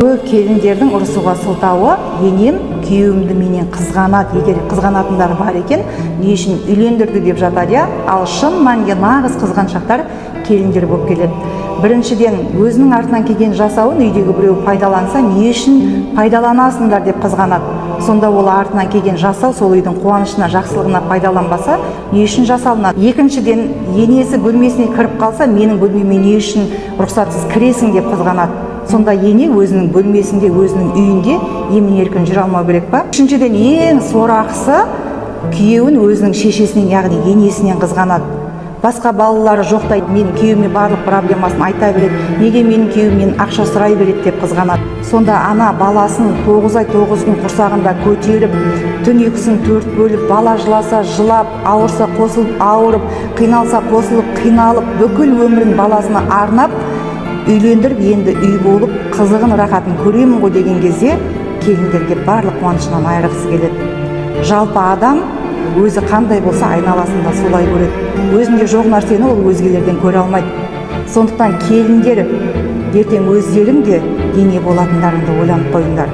Келіндердің ұрысуға сылтауы, енем күйеуімді менен қызғанады, егер қызғанатындар бар екен, не үшін үйлендірді деп жатады, ал шын мәнінде нағыз қызғаншақтар келіндер болып келеді. Біріншіден, өзінің артынан келген жасауын үйдегі біреу пайдаланса, не үшін пайдаланасыңдар деп қызғанады. Сонда ол артынан келген жасау сол үйдің қуанышына, жақсылығына пайдаланбаса, не үшін жасалынады. Екіншіден, енесі бөлмесіне кіріп қалса, менің бөлмеме не үшін рұқсатсыз кіресің деп қызғанады. Сонда ене өзінің бөлмесінде, өзінің үйінде емін-еркін жүре алмау керек па? Үшіншіден, ең сорақысы, күйеуін өзінің шешесінен, яғни енесінен қызғанады. Басқа балалары жоқтай менің күйеуіме барлық проблемасын айта береді, неге менің күйеуімнен ақша сұрай береді деп қызғанады. Сонда ана баласын 9 ай 9 күн құрсағында көтеріп, түн ұйқысын 4 бөліп, бала жыласа жылап, ауырса қосылып ауырып, қиналса қосылып қиналып, бүкіл өмірін баласына арнап үйлендіріп, енді үй болып, қызығын, рахатын көремін ғой деген кезде келіндерге барлық қуанышынан айырғысы келеді. Жалпы адам өзі қандай болса айналасында солай көреді. Өзінде жоқ нәрсені ол өзгелерден көре алмайды. Сондықтан келіндер ертең өздерің де ене болатындарыңды ойланып қойыңдар.